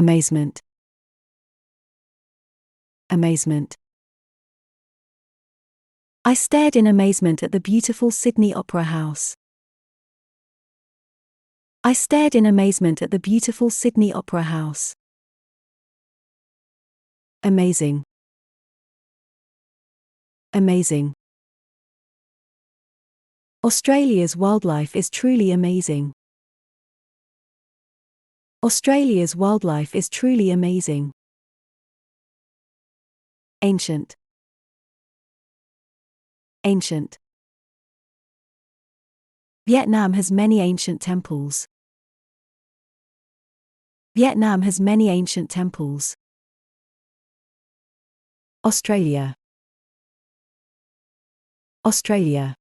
Amazement. Amazement. I stared in amazement at the beautiful Sydney Opera House. I stared in amazement at the beautiful Sydney Opera House. Amazing. Amazing. Australia's wildlife is truly amazing. Australia's wildlife is truly amazing. Ancient. Ancient. Vietnam has many ancient temples. Vietnam has many ancient temples. Australia. Australia.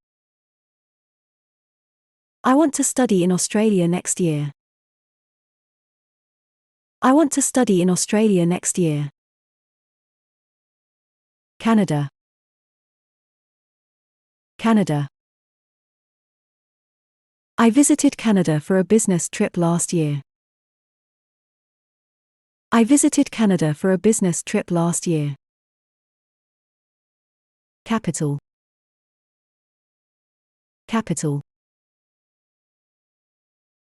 I want to study in Australia next year. I want to study in Australia next year. Canada. Canada. I visited Canada for a business trip last year. I visited Canada for a business trip last year. Capital. Capital.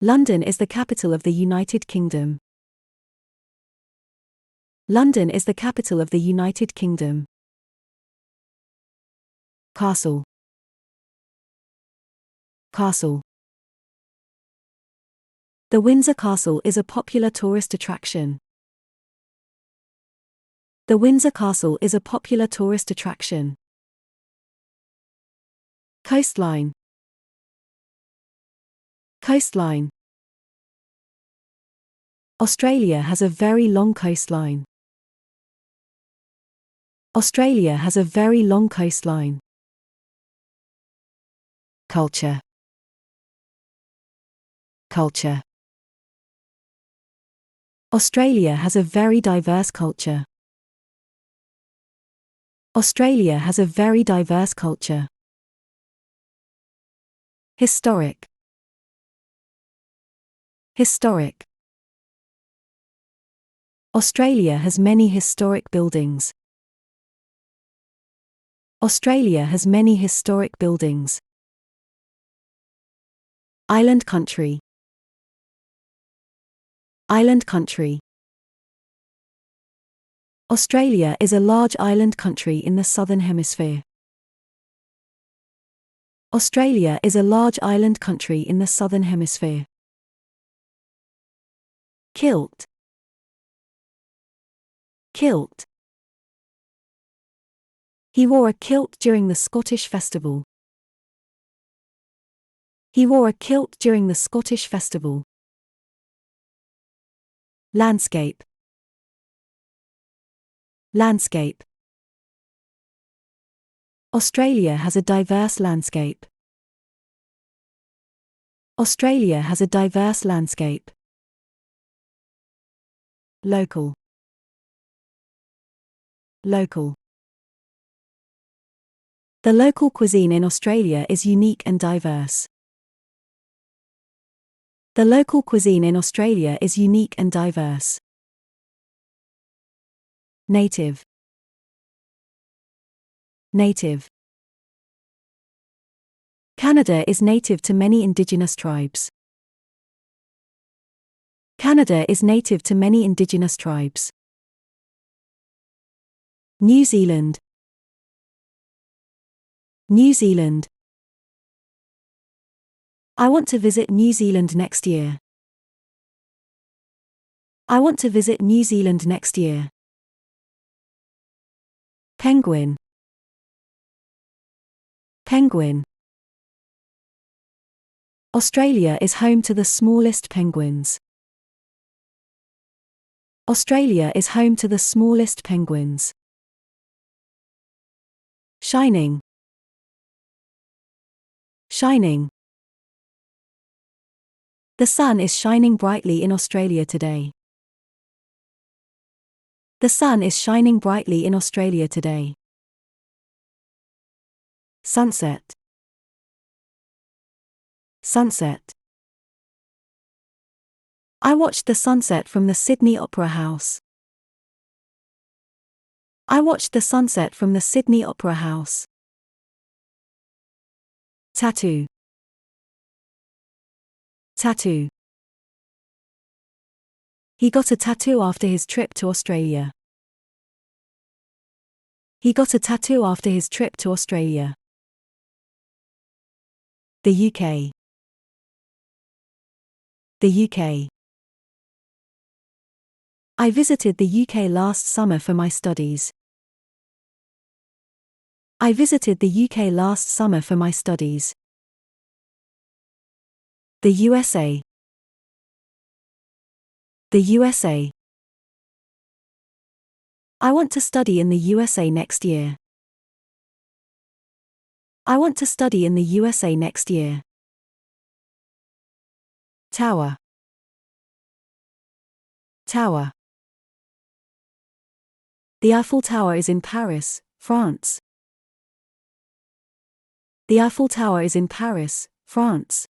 London is the capital of the United Kingdom. London is the capital of the United Kingdom. Castle. Castle. The Windsor Castle is a popular tourist attraction. The Windsor Castle is a popular tourist attraction. Coastline. Coastline. Australia has a very long coastline. Australia has a very long coastline. Culture. Culture. Australia has a very diverse culture. Australia has a very diverse culture. Historic. Historic. Australia has many historic buildings. Australia has many historic buildings. Island country. Island country. Australia is a large island country in the southern hemisphere. Australia is a large island country in the southern hemisphere. Kilt. Kilt. He wore a kilt during the Scottish festival. He wore a kilt during the Scottish festival. Landscape. Landscape. Australia has a diverse landscape. Australia has a diverse landscape. Local. Local. The local cuisine in Australia is unique and diverse. The local cuisine in Australia is unique and diverse. Native. Native. Canada is native to many Indigenous tribes. Canada is native to many Indigenous tribes. New Zealand. New Zealand. I want to visit New Zealand next year. I want to visit New Zealand next year. Penguin. Penguin. Australia is home to the smallest penguins. Australia is home to the smallest penguins. Shining. Shining. The sun is shining brightly in Australia today. The sun is shining brightly in Australia today. Sunset. Sunset. I watched the sunset from the Sydney Opera House. I watched the sunset from the Sydney Opera House. Tattoo. Tattoo. He got a tattoo after his trip to Australia. He got a tattoo after his trip to Australia. The UK. The UK. I visited the UK last summer for my studies. I visited the UK last summer for my studies. The USA. The USA. I want to study in the USA next year. I want to study in the USA next year. Tower. Tower. The Eiffel Tower is in Paris, France. The Eiffel Tower is in Paris, France.